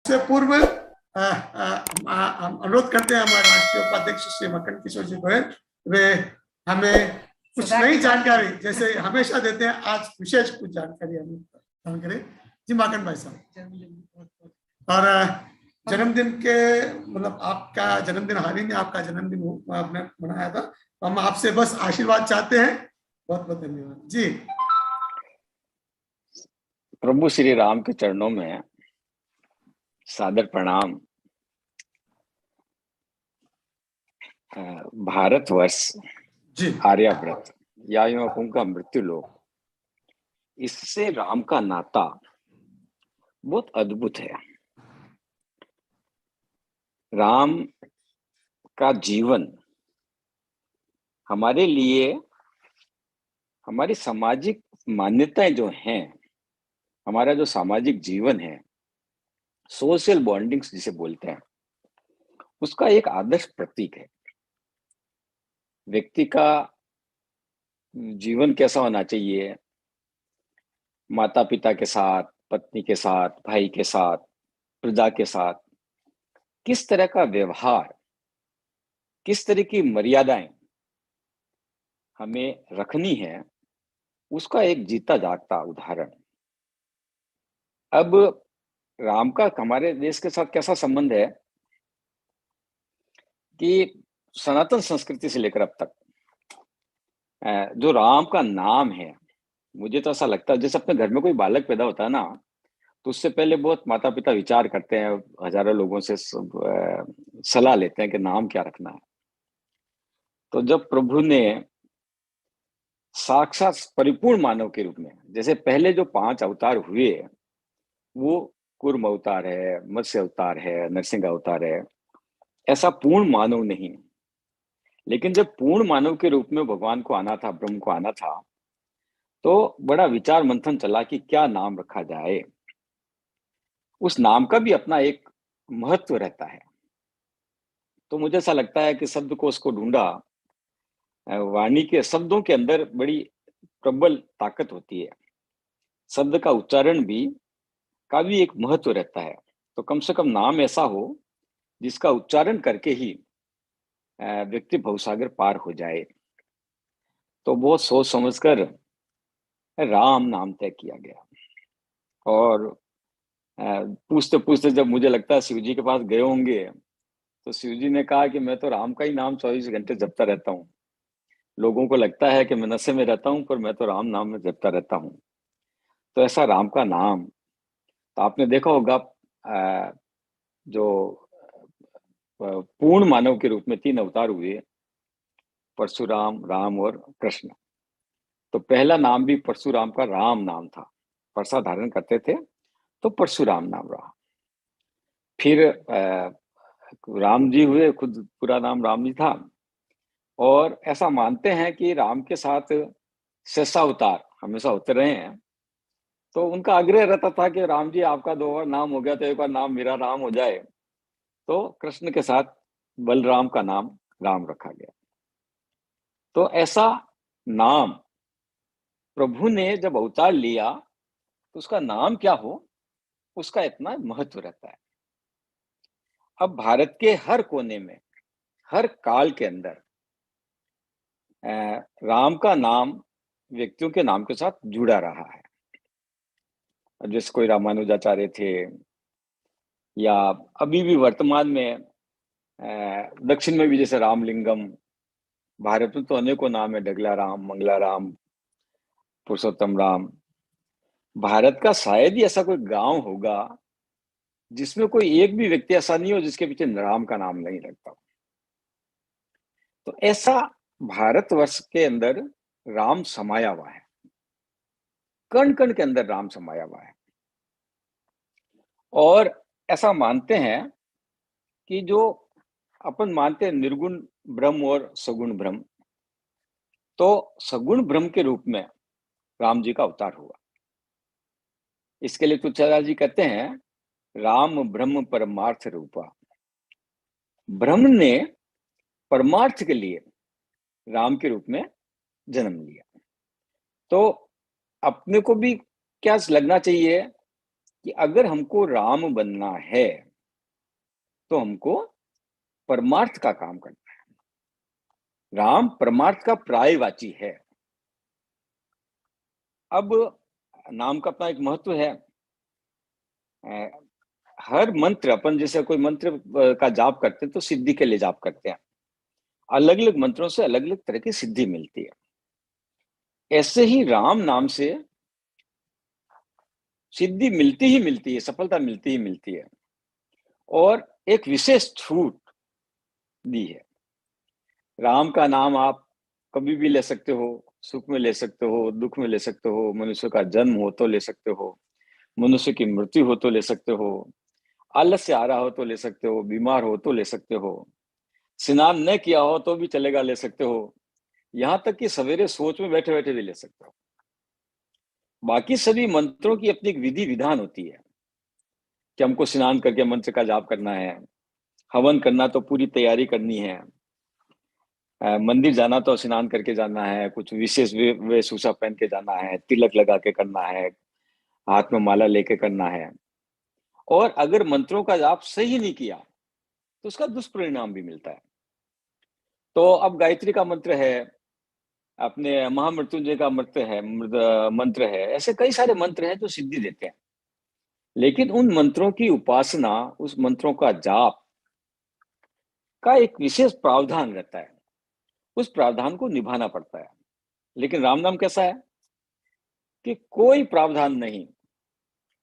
से पूर्व हम अनुरोध करते हैं हमारे राष्ट्रीय उपाध्यक्ष श्री मक्खन किशोर जी को, वे हमें कुछ नई जानकारी जैसे हमेशा देते हैं, आज विशेष कुछ जानकारी हमें प्रदान करें। जी माखन भाई साहब, और जन्मदिन के मतलब आपका जन्मदिन हाल ही में आपका जन्मदिन आपने मनाया था, तो हम आपसे बस आशीर्वाद चाहते हैं। बहुत बहुत धन्यवाद जी। प्रभु श्री राम के चरणों में सादर प्रणाम। भारतवर्ष जी आर्याव्रत या यूं कहूंगा मृत्यु लोक, इससे राम का नाता बहुत अद्भुत है। राम का जीवन हमारे लिए, हमारी सामाजिक मान्यताएं जो हैं, हमारा जो सामाजिक जीवन है, सोशल बॉन्डिंग्स जिसे बोलते हैं, उसका एक आदर्श प्रतीक है। व्यक्ति का जीवन कैसा होना चाहिए, माता पिता के साथ, पत्नी के साथ, भाई के साथ, प्रजा के साथ किस तरह का व्यवहार, किस तरह की मर्यादाएं हमें रखनी है, उसका एक जीता जागता उदाहरण। अब राम का हमारे देश के साथ कैसा संबंध है कि सनातन संस्कृति से लेकर अब तक जो राम का नाम है, मुझे तो ऐसा लगता है जैसे अपने घर में कोई बालक पैदा होता है ना, तो उससे पहले बहुत माता पिता विचार करते हैं, हजारों लोगों से सलाह लेते हैं कि नाम क्या रखना है। तो जब प्रभु ने साक्षात परिपूर्ण मानव के रूप में, जैसे पहले जो 5 अवतार हुए, वो कूर्म अवतार है, मत्स्य अवतार है, नरसिंह अवतार है, ऐसा पूर्ण मानव नहीं। लेकिन जब पूर्ण मानव के रूप में भगवान को आना था, ब्रह्म को आना था, तो बड़ा विचार मंथन चला कि क्या नाम रखा जाए। उस नाम का भी अपना एक महत्व रहता है। तो मुझे ऐसा लगता है कि शब्दकोश को ढूंढा, वाणी के शब्दों के अंदर बड़ी प्रबल ताकत होती है। शब्द का उच्चारण भी का भी एक महत्व रहता है। तो कम से कम नाम ऐसा हो जिसका उच्चारण करके ही व्यक्ति भवसागर पार हो जाए। तो बहुत सोच समझकर राम नाम तय किया गया। और पूछते पूछते जब मुझे लगता है शिव जी के पास गए होंगे, तो शिव जी ने कहा कि मैं तो राम का ही नाम 24 घंटे जपता रहता हूँ। लोगों को लगता है कि मैं नशे में रहता हूँ, पर मैं तो राम नाम में जपता रहता हूँ। तो ऐसा राम का नाम, तो आपने देखा होगा जो पूर्ण मानव के रूप में 3 अवतार हुए, परशुराम, राम और कृष्ण। तो पहला नाम भी परशुराम का राम नाम था, परसा धारण करते थे, तो परशुराम नाम रहा। फिर राम जी हुए, खुद पूरा नाम राम जी था। और ऐसा मानते हैं कि राम के साथ शेषावतार हमेशा होते रहे हैं। तो उनका आग्रह रहता था कि राम जी आपका 2 बार नाम हो गया, तो एक बार नाम मेरा राम हो जाए। तो कृष्ण के साथ बलराम का नाम राम रखा गया। तो ऐसा नाम प्रभु ने जब अवतार लिया, तो उसका नाम क्या हो, उसका इतना महत्व रहता है। अब भारत के हर कोने में, हर काल के अंदर राम का नाम व्यक्तियों के नाम के साथ जुड़ा रहा है। जैसे कोई रामानुजाचार्य थे, या अभी भी वर्तमान में दक्षिण में भी जैसे रामलिंगम। भारत में तो अनेकों नाम है, डगला राम, मंगला राम, पुरुषोत्तम राम। भारत का शायद ही ऐसा कोई गांव होगा जिसमें कोई एक भी व्यक्ति ऐसा नहीं हो जिसके पीछे राम का नाम नहीं लगता। तो ऐसा भारतवर्ष के अंदर राम समाया हुआ है, कण कण के अंदर राम समाया हुआ है। और ऐसा मानते हैं कि जो अपन मानते हैं निर्गुण ब्रह्म और सगुण ब्रह्म, तो सगुण ब्रह्म के रूप में राम जी का अवतार हुआ। इसके लिए तुलसीदास जी कहते हैं, राम ब्रह्म परमार्थ रूपा। ब्रह्म ने परमार्थ के लिए राम के रूप में जन्म लिया। तो अपने को भी क्या लगना चाहिए कि अगर हमको राम बनना है तो हमको परमार्थ का काम करना है। राम परमार्थ का पर्यायवाची है। अब नाम का अपना एक महत्व है। हर मंत्र, अपन जैसे कोई मंत्र का जाप करते हैं तो सिद्धि के लिए जाप करते हैं। अलग अलग मंत्रों से अलग अलग तरह की सिद्धि मिलती है। ऐसे ही राम नाम से सिद्धि मिलती ही मिलती है, सफलता मिलती ही मिलती है। और एक विशेष छूट दी है। राम का नाम आप कभी भी ले सकते हो, सुख में ले सकते हो, दुख में ले सकते हो, मनुष्य का जन्म हो तो ले सकते हो, मनुष्य की मृत्यु हो तो ले सकते हो, आलस्य आ रहा हो तो ले सकते हो, बीमार हो तो ले सकते हो, स्नान न किया हो तो भी चलेगा, ले सकते हो, यहां तक कि सवेरे सोच में बैठे बैठे भी ले सकते हो। बाकी सभी मंत्रों की अपनी एक विधि विधान होती है कि हमको स्नान करके मंत्र का जाप करना है, हवन करना तो पूरी तैयारी करनी है, मंदिर जाना तो स्नान करके जाना है, कुछ विशेष वेशभूषा पहन के जाना है, तिलक लगा के करना है, हाथ में माला लेके करना है। और अगर मंत्रों का जाप सही नहीं किया तो उसका दुष्परिणाम भी मिलता है। तो अब गायत्री का मंत्र है, अपने महामृत्युंजय का मंत्र है, मंत्र है, ऐसे कई सारे मंत्र हैं जो सिद्धि देते हैं। लेकिन उन मंत्रों की उपासना, उस मंत्रों का जाप का एक विशेष प्रावधान रहता है। उस प्रावधान को निभाना पड़ता है। लेकिन राम नाम कैसा है कि कोई प्रावधान नहीं,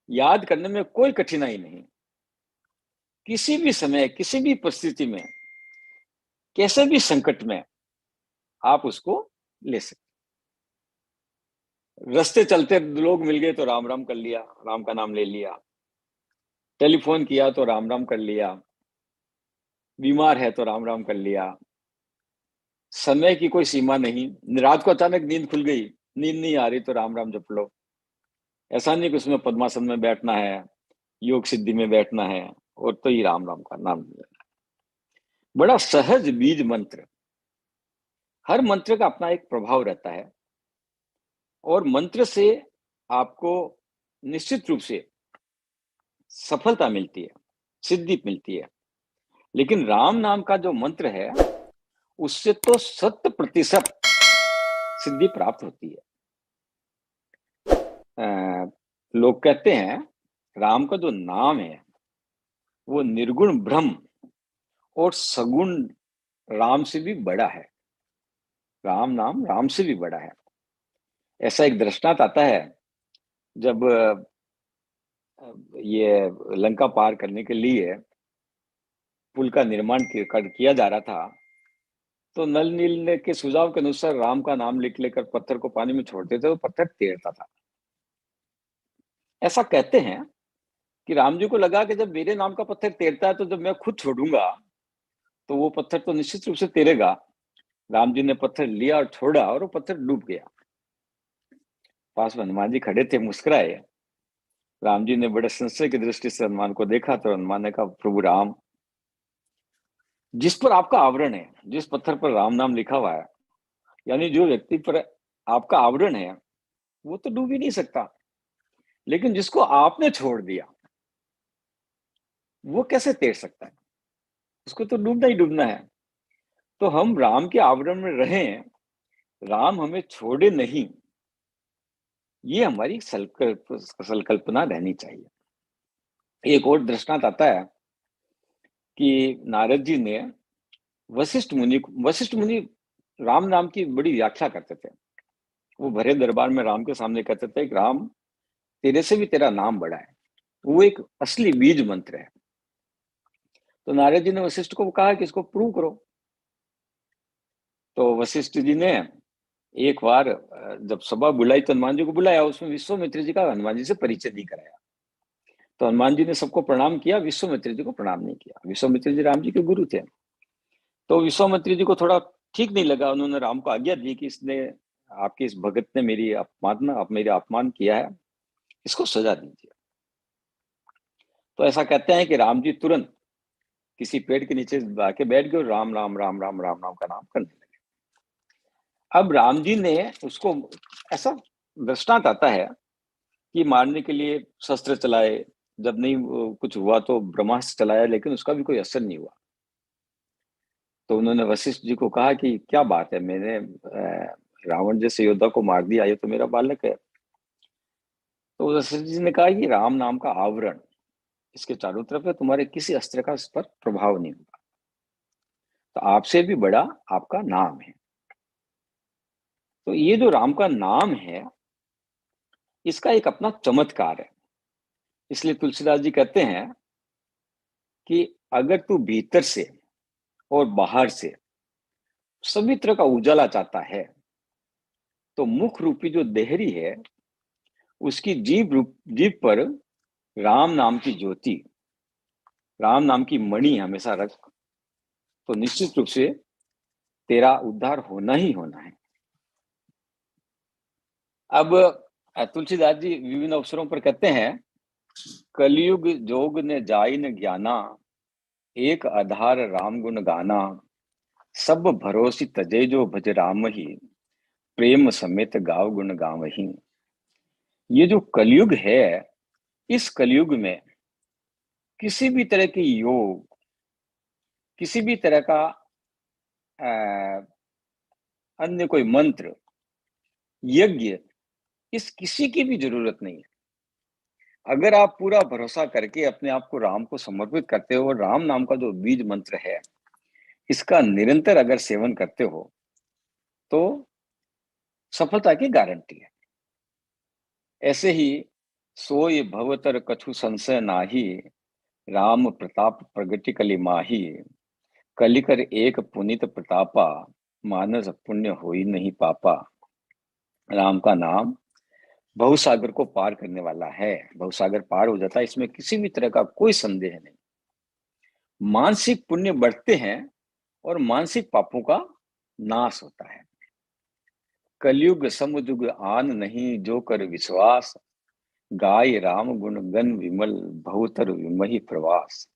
याद करने में कोई कठिनाई नहीं, किसी भी समय, किसी भी परिस्थिति में, कैसे भी संकट में आप उसको ले सकते। रास्ते चलते लोग मिल गए तो राम राम कर लिया, राम का नाम ले लिया, टेलीफोन किया तो राम राम कर लिया, बीमार है तो राम राम कर लिया। समय की कोई सीमा नहीं, रात को अचानक नींद खुल गई, नींद नहीं आ रही तो राम राम जप लो। ऐसा नहीं कि उसमें पद्मासन में बैठना है, योग सिद्धि में बैठना है, और तो ही राम राम का नाम लेना है। बड़ा सहज बीज मंत्र। हर मंत्र का अपना एक प्रभाव रहता है और मंत्र से आपको निश्चित रूप से सफलता मिलती है, सिद्धि मिलती है। लेकिन राम नाम का जो मंत्र है उससे तो 100% सिद्धि प्राप्त होती है। लोग कहते हैं राम का जो नाम है वो निर्गुण ब्रह्म और सगुण राम से भी बड़ा है। राम नाम राम से भी बड़ा है। ऐसा एक दृष्टांत आता है, जब ये लंका पार करने के लिए पुल का निर्माण किया जा रहा था, तो नल नील ने के सुझाव के अनुसार राम का नाम लिख लेकर पत्थर को पानी में छोड़ते थे, वो पत्थर तैरता था। ऐसा कहते हैं कि राम जी को लगा कि जब मेरे नाम का पत्थर तैरता है तो जब मैं खुद छोड़ूंगा तो वो पत्थर तो निश्चित रूप से तैरेगा। राम जी ने पत्थर लिया और छोड़ा और वो पत्थर डूब गया। पास में हनुमान जी खड़े थे, मुस्कुराए। राम जी ने बड़े संशय की दृष्टि से हनुमान को देखा तो हनुमान ने कहा, प्रभु राम, जिस पर आपका आवरण है, जिस पत्थर पर राम नाम लिखा हुआ है, यानी जो व्यक्ति पर आपका आवरण है, वो तो डूब ही नहीं सकता, लेकिन जिसको आपने छोड़ दिया वो कैसे तैर सकता है? उसको तो डूबना ही डूबना है। तो हम राम के आवरण में रहें, राम हमें छोड़े नहीं, ये हमारी संकल्पना रहनी चाहिए। एक और दृष्टांत आता है कि नारद जी ने वशिष्ठ मुनि राम नाम की बड़ी व्याख्या करते थे। वो भरे दरबार में राम के सामने कहते थे कि राम, तेरे से भी तेरा नाम बड़ा है। वो एक असली बीज मंत्र है। तो नारद जी ने वशिष्ठ को कहा कि इसको प्रूव करो। तो वशिष्ठ जी ने एक बार जब सभा बुलाई तो हनुमान जी को बुलाया, उसमें विश्वामित्र जी का हनुमान जी से परिचय नहीं कराया। तो हनुमान जी ने सबको प्रणाम किया, विश्वामित्र जी को प्रणाम नहीं किया। विश्वामित्र जी राम जी के गुरु थे। तो विश्वामित्र जी को थोड़ा ठीक नहीं लगा, उन्होंने राम को आज्ञा दी कि इसने, आपके इस भगत ने मेरा अपमान किया है, इसको सजा दीजिए। तो ऐसा कहते हैं कि राम जी तुरंत किसी पेड़ के नीचे आके बैठ गए और राम राम राम राम राम राम का नाम करने लगे। अब राम जी ने उसको, ऐसा दृष्टांत आता है कि मारने के लिए शस्त्र चलाए, जब नहीं कुछ हुआ तो ब्रह्मास्त्र चलाया, लेकिन उसका भी कोई असर नहीं हुआ। तो उन्होंने वशिष्ठ जी को कहा कि क्या बात है, मैंने रावण जैसे योद्धा को मार दिया, ये तो मेरा बालक है। तो वशिष्ठ जी ने कहा कि राम नाम का आवरण इसके चारों तरफ है, तुम्हारे किसी अस्त्र का इस पर प्रभाव नहीं होगा। तो आपसे भी बड़ा आपका नाम है। तो ये जो राम का नाम है, इसका एक अपना चमत्कार है। इसलिए तुलसीदास जी कहते हैं कि अगर तू भीतर से और बाहर से सभी तरह का उजाला चाहता है, तो मुख रूपी जो देहरी है, उसकी जीभ पर राम नाम की ज्योति, राम नाम की मणि हमेशा रख, तो निश्चित रूप से तेरा उद्धार होना ही होना है। अब तुलसीदास जी विभिन्न अवसरों पर कहते हैं, कलयुग जोग ने जाई न ज्ञाना, एक आधार राम गुण गाना, सब भरोसी तजे जो भज राम ही, प्रेम समेत गाव गुण गावही। ये जो कलयुग है, इस कलयुग में किसी भी तरह की योग, किसी भी तरह का अन्य कोई मंत्र, यज्ञ, इस किसी की भी जरूरत नहीं है। अगर आप पूरा भरोसा करके अपने आप को राम को समर्पित करते हो और राम नाम का जो बीज मंत्र है, इसका निरंतर अगर सेवन करते हो, तो सफलता की गारंटी है। ऐसे ही सोय भवतर कछु संशय नाही, राम प्रताप प्रगति कलि माही, कलिकर एक पुनित प्रतापा, मानस पुण्य होई नहीं पापा। राम का नाम भवसागर को पार करने वाला है। भवसागर पार हो जाता है, इसमें किसी भी तरह का कोई संदेह नहीं। मानसिक पुण्य बढ़ते हैं और मानसिक पापों का नाश होता है। कलयुग समयुग आन नहीं, जो कर विश्वास, गाय राम गुण गण विमल, भवतर विमहि प्रवास।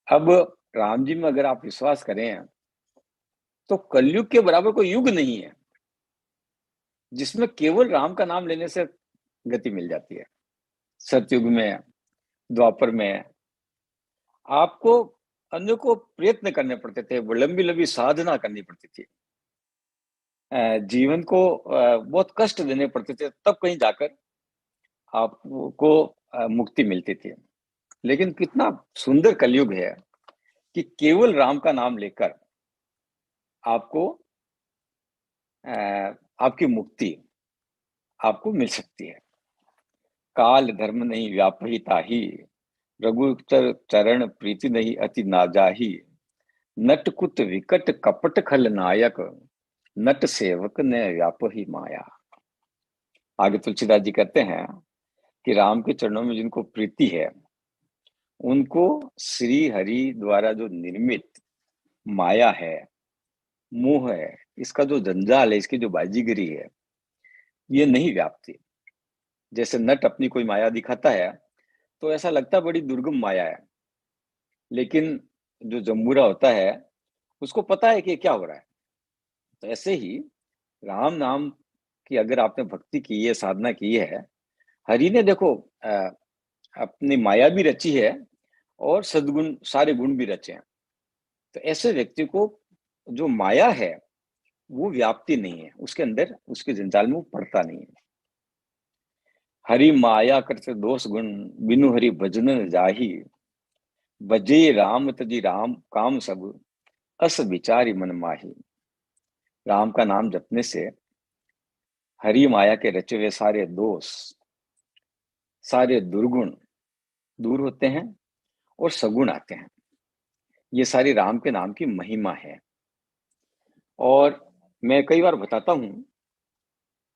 अब राम जी में अगर आप विश्वास करें, तो कलयुग के बराबर कोई युग नहीं है जिसमें केवल राम का नाम लेने से गति मिल जाती है। सतयुग में, द्वापर में आपको अन्य को प्रयत्न करने पड़ते थे, लंबी लंबी साधना करनी पड़ती थी, जीवन को बहुत कष्ट देने पड़ते थे, तब कहीं जाकर आपको मुक्ति मिलती थी। लेकिन कितना सुंदर कलयुग है कि केवल राम का नाम लेकर आपको आपकी मुक्ति आपको मिल सकती है। काल धर्म नहीं व्यापही ताही, रघुतर चरण प्रीति नहीं अति नाजाही, नटकुत विकट कपट खल नायक, नट सेवक ने व्यापही माया। आगे तुलसीदास जी कहते हैं कि राम के चरणों में जिनको प्रीति है, उनको श्री हरि द्वारा जो निर्मित माया है, मोह है, इसका जो जंजाल है, इसकी जो बाजीगरी है, ये नहीं व्यापती। जैसे नट अपनी कोई माया दिखाता है तो ऐसा लगता है बड़ी दुर्गम माया है, लेकिन जो जम्बूरा होता है उसको पता है कि क्या हो रहा है। तो ऐसे ही राम नाम की अगर आपने भक्ति की है, साधना की है, हरि ने देखो अपनी माया भी रची है और सद्गुण सारे गुण भी रचे हैं। तो ऐसे व्यक्ति को जो माया है वो व्याप्ति नहीं है, उसके अंदर उसके जंजाल में वो पड़ता नहीं है। हरि माया करते दोष गुण, बिनु हरि भजन जाही, बजे राम तजी राम काम सब, अस विचारी मन माही। राम का नाम जपने से हरि माया के रचे हुए सारे दोष, सारे दुर्गुण दूर होते हैं और सगुण आते हैं। ये सारी राम के नाम की महिमा है। और मैं कई बार बताता हूं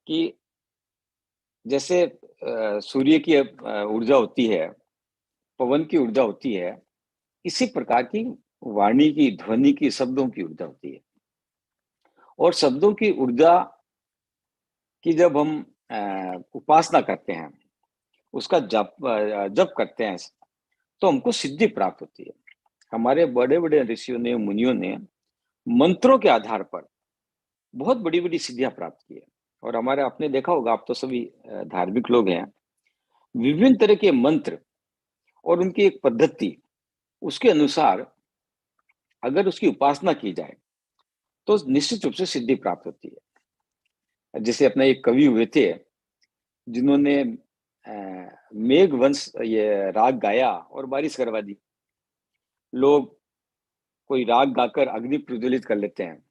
कि जैसे सूर्य की ऊर्जा होती है, पवन की ऊर्जा होती है, इसी प्रकार की वाणी की, ध्वनि की, शब्दों की ऊर्जा होती है। और शब्दों की ऊर्जा की जब हम उपासना करते हैं, उसका जप करते हैं, तो हमको सिद्धि प्राप्त होती है। हमारे बड़े बड़े ऋषियों ने, मुनियों ने मंत्रों के आधार पर बहुत बड़ी बड़ी सिद्धियां प्राप्त की है। और हमारे आपने देखा होगा, आप तो सभी धार्मिक लोग हैं, विभिन्न तरह के मंत्र और उनकी एक पद्धति, उसके अनुसार अगर उसकी उपासना की जाए तो निश्चित रूप से सिद्धि प्राप्त होती है। जैसे अपना एक कवि हुए थे जिन्होंने मेघ वंश ये राग गाया और बारिश करवा दी। लोग कोई राग गाकर अग्नि प्रज्वलित कर लेते हैं,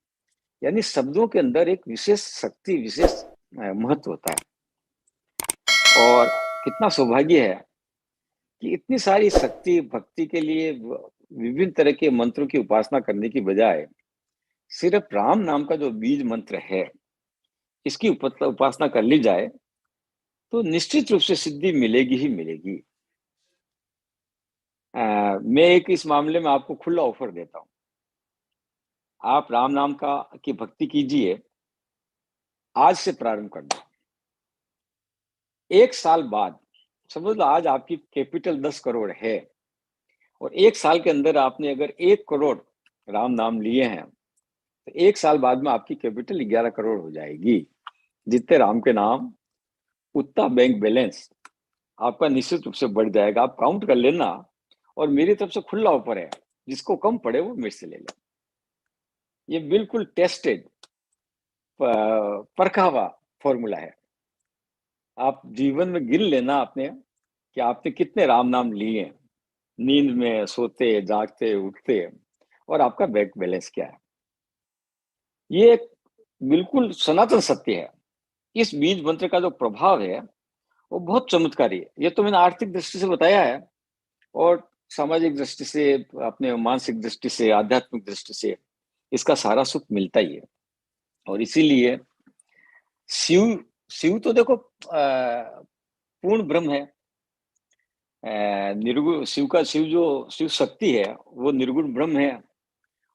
यानी शब्दों के अंदर एक विशेष शक्ति, विशेष महत्व होता है। और कितना सौभाग्य है कि इतनी सारी शक्ति भक्ति के लिए विभिन्न तरह के मंत्रों की उपासना करने की बजाय सिर्फ राम नाम का जो बीज मंत्र है, इसकी उपासना कर ली जाए तो निश्चित रूप से सिद्धि मिलेगी ही मिलेगी। मैं एक इस मामले में आपको खुला ऑफर देता हूं। आप राम नाम की भक्ति कीजिए, आज से प्रारंभ कर दो। 1 साल बाद, समझ लो आज आपकी कैपिटल 10 करोड़ है और 1 साल के अंदर आपने अगर 1 करोड़ राम नाम लिए हैं तो 1 साल बाद में आपकी कैपिटल 11 करोड़ हो जाएगी। जितने राम के नाम उतना बैंक बैलेंस आपका निश्चित रूप से बढ़ जाएगा। आप काउंट कर लेना और मेरी तरफ से खुला ऑफर है, जिसको कम पड़े वो मेरे से ले ले। ये बिल्कुल टेस्टेड, परखा हुआ फॉर्मूला है। आप जीवन में गिन लेना आपने कि आपने कितने राम नाम लिए, नींद में, सोते, जागते, उठते, और आपका बैंक बैलेंस क्या है। ये एक बिल्कुल सनातन सत्य है। इस बीज मंत्र का जो प्रभाव है वो बहुत चमत्कारी है। ये तो मैंने आर्थिक दृष्टि से बताया है और सामाजिक दृष्टि से, अपने मानसिक दृष्टि से, आध्यात्मिक दृष्टि से इसका सारा सुख मिलता ही है। और इसीलिए शिव शिव तो देखो पूर्ण ब्रह्म है। निर्गुण शिव शक्ति है वो निर्गुण ब्रह्म है,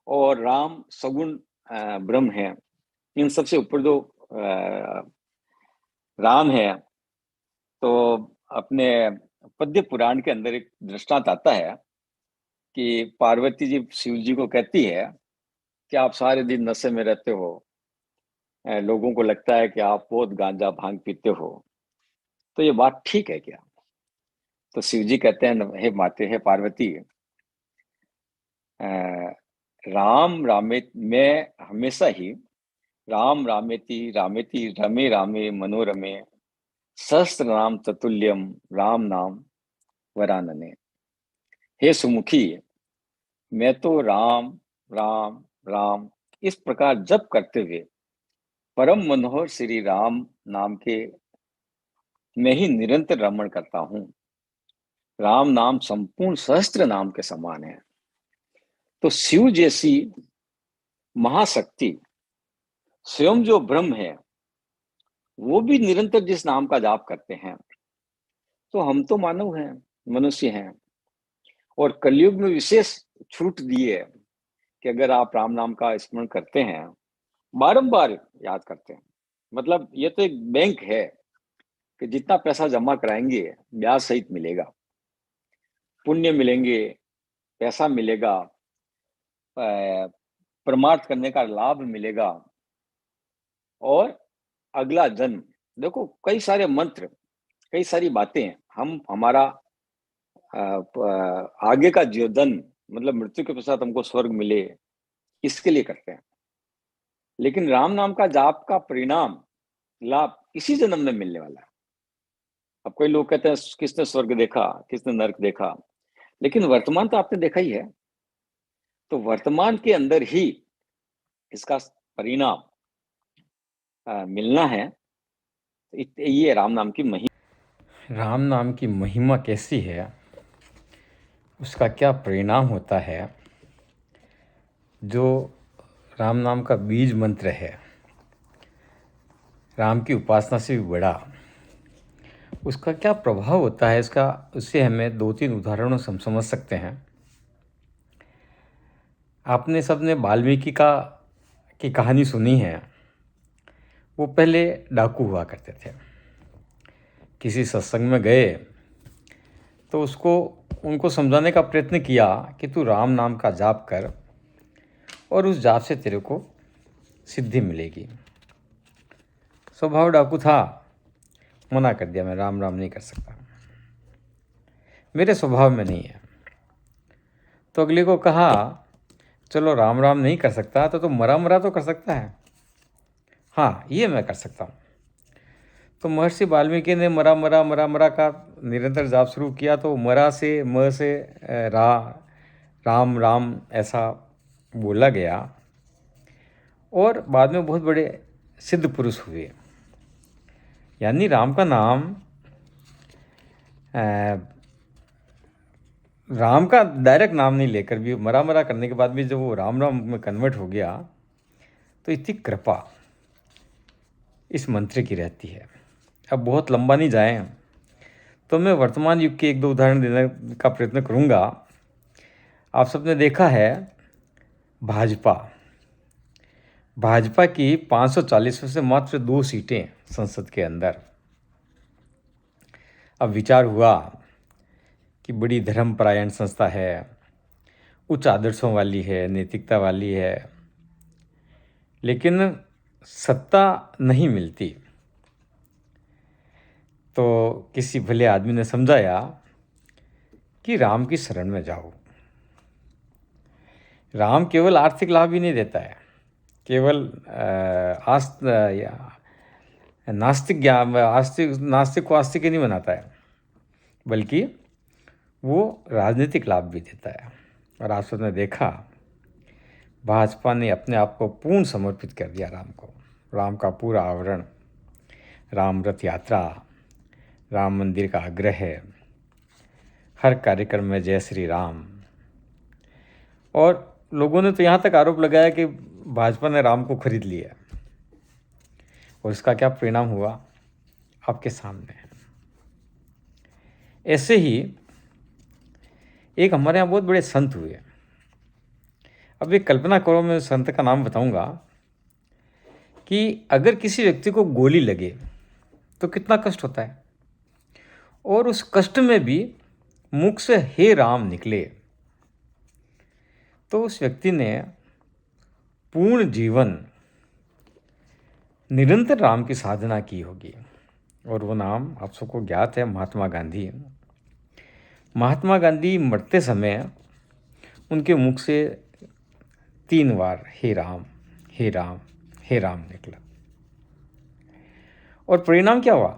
और राम सगुण ब्रह्म है। इन सबसे ऊपर जो राम है, तो अपने पद्य पुराण के अंदर एक दृष्टांत आता है कि पार्वती जी शिव जी को कहती है कि आप सारे दिन नशे में रहते हो, लोगों को लगता है कि आप बहुत गांजा भांग पीते हो, तो ये बात ठीक है क्या? तो शिव जी कहते हैं, हे माते, हे पार्वती, राम रामे, मैं हमेशा ही राम रामेति रामेति रमे रामे मनोरमे सहस्त्र नाम ततुल्यम राम नाम वरानने। हे सुमुखी, मैं तो राम राम राम इस प्रकार जप करते हुए परम मनोहर श्री राम नाम के में ही निरंतर रमण करता हूं। राम नाम संपूर्ण सहस्त्र नाम के समान है। तो शिव जैसी महाशक्ति, स्वयं जो ब्रह्म है, वो भी निरंतर जिस नाम का जाप करते हैं, तो हम तो मानव हैं, मनुष्य हैं, और कलयुग में विशेष छूट दी है कि अगर आप राम नाम का स्मरण करते हैं, बारंबार याद करते हैं, मतलब ये तो एक बैंक है कि जितना पैसा जमा कराएंगे ब्याज सहित मिलेगा, पुण्य मिलेंगे, पैसा मिलेगा, परमार्थ करने का लाभ मिलेगा, और अगला जन्म, देखो कई सारे मंत्र, कई सारी बातें हम हमारा आगे का जीवन, मतलब मृत्यु के पश्चात हमको स्वर्ग मिले, इसके लिए करते हैं। लेकिन राम नाम का जाप का परिणाम, लाभ इसी जन्म में मिलने वाला है। अब कोई लोग कहते हैं किसने स्वर्ग देखा, किसने नरक देखा, लेकिन वर्तमान तो आपने देखा ही है। तो वर्तमान के अंदर ही इसका परिणाम मिलना है। ये राम नाम की महिमा। राम नाम की महिमा कैसी है, उसका क्या परिणाम होता है, जो राम नाम का बीज मंत्र है, राम की उपासना से भी बड़ा, उसका क्या प्रभाव होता है, इसका उससे हमें 2-3 उदाहरणों से हम समझ सकते हैं। आपने सबने वाल्मीकि की कहानी सुनी है। वो पहले डाकू हुआ करते थे। किसी सत्संग में गए तो उनको समझाने का प्रयत्न किया कि तू राम नाम का जाप कर और उस जाप से तेरे को सिद्धि मिलेगी। स्वभाव डाकू था, मना कर दिया, मैं राम राम नहीं कर सकता। मेरे स्वभाव में नहीं है। तो अगले को कहा, चलो राम राम नहीं कर सकता तो मरा मरा तो कर सकता है। हाँ, ये मैं कर सकता हूँ। तो महर्षि वाल्मीकि ने मरा मरा मरा मरा का निरंतर जाप शुरू किया। तो मरा से म से राम राम ऐसा बोला गया और बाद में बहुत बड़े सिद्ध पुरुष हुए। यानी राम का नाम राम का डायरेक्ट नाम नहीं लेकर भी मरा मरा करने के बाद भी जब वो राम राम में कन्वर्ट हो गया तो इतनी कृपा इस मंत्र की रहती है। अब बहुत लंबा नहीं जाए तो मैं वर्तमान युग के एक दो उदाहरण देने का प्रयत्न करूंगा। आप सबने देखा है भाजपा की 540 में से मात्र 2 सीटें संसद के अंदर। अब विचार हुआ कि बड़ी धर्मपरायण संस्था है, उच्च आदर्शों वाली है, नैतिकता वाली है, लेकिन सत्ता नहीं मिलती। तो किसी भले आदमी ने समझाया कि राम की शरण में जाओ। राम केवल आर्थिक लाभ ही नहीं देता है, केवल नास्तिक को आस्तिक ही नहीं बनाता है, बल्कि वो राजनीतिक लाभ भी देता है। और आप सबने देखा भाजपा ने अपने आप को पूर्ण समर्पित कर दिया राम को। राम का पूरा आवरण, राम रथ यात्रा, राम मंदिर का आग्रह, हर कार्यक्रम में जय श्री राम। और लोगों ने तो यहाँ तक आरोप लगाया कि भाजपा ने राम को खरीद लिया और इसका क्या परिणाम हुआ आपके सामने है। ऐसे ही एक हमारे यहाँ बहुत बड़े संत हुए। अब एक कल्पना करो, मैं संत का नाम बताऊंगा कि अगर किसी व्यक्ति को गोली लगे तो कितना कष्ट होता है, और उस कष्ट में भी मुख से हे राम निकले तो उस व्यक्ति ने पूर्ण जीवन निरंतर राम की साधना की होगी। और वो नाम आप सबको ज्ञात है, महात्मा गांधी। महात्मा गांधी मरते समय उनके मुख से 3 बार हे राम हे राम हे राम निकला। और परिणाम क्या हुआ?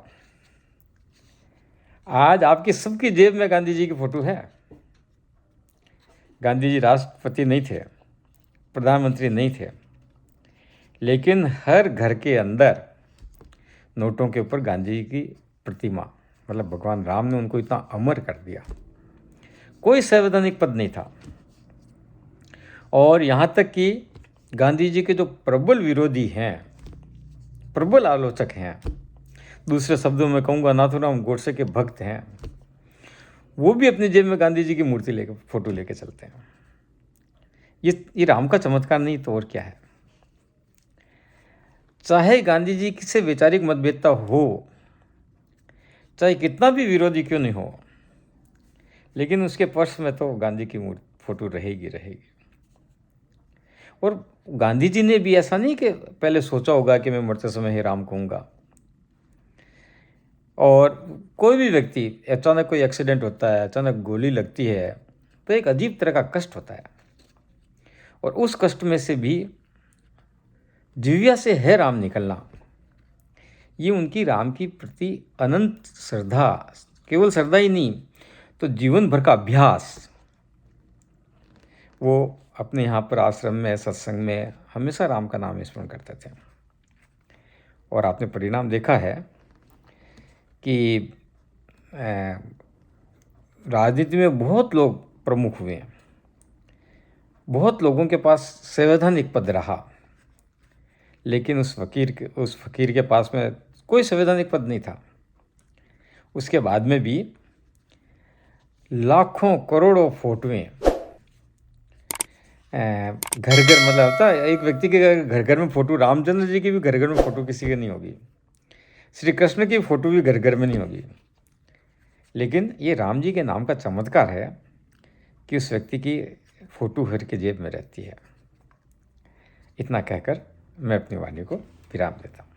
आज आपकी सबकी जेब में गांधी जी की फोटो है। गांधी जी राष्ट्रपति नहीं थे, प्रधानमंत्री नहीं थे, लेकिन हर घर के अंदर नोटों के ऊपर गांधी जी की प्रतिमा, मतलब भगवान राम ने उनको इतना अमर कर दिया। कोई संवैधानिक पद नहीं था। और यहाँ तक कि गांधी जी के जो प्रबल विरोधी हैं, प्रबल आलोचक हैं, दूसरे शब्दों में कहूँगा नाथूराम गोडसे के भक्त हैं, वो भी अपनी जेब में गांधी जी की मूर्ति लेकर फोटो लेके चलते हैं। ये राम का चमत्कार नहीं तो और क्या है। चाहे गांधी जी से वैचारिक मतभेदता हो, चाहे कितना भी विरोधी क्यों नहीं हो, लेकिन उसके पर्स में तो गांधी की फोटो रहेगी। और गांधी जी ने भी ऐसा नहीं कि पहले सोचा होगा कि मैं मरते समय हे राम कहूँगा। और कोई भी व्यक्ति, अचानक कोई एक्सीडेंट होता है, अचानक गोली लगती है, तो एक अजीब तरह का कष्ट होता है। और उस कष्ट में से भी जिह्वा से है राम निकलना, ये उनकी राम की प्रति अनंत श्रद्धा, केवल श्रद्धा ही नहीं तो जीवन भर का अभ्यास। वो अपने यहाँ पर आश्रम में, सत्संग में हमेशा राम का नाम स्मरण करते थे। और आपने परिणाम देखा है कि राजनीति में बहुत लोग प्रमुख हुए, बहुत लोगों के पास संवैधानिक पद रहा, लेकिन उस फकीर के पास में कोई संवैधानिक पद नहीं था। उसके बाद में भी लाखों करोड़ों फोटोएं घर घर, मतलब होता है एक व्यक्ति के घर घर में फोटो, रामचंद्र जी की भी घर घर में फोटो किसी की नहीं होगी, श्री कृष्ण की फोटो भी घर घर में नहीं होगी। लेकिन ये राम जी के नाम का चमत्कार है कि उस व्यक्ति की फोटो हर के जेब में रहती है। इतना कहकर मैं अपनी वाणी को विराम देता हूँ।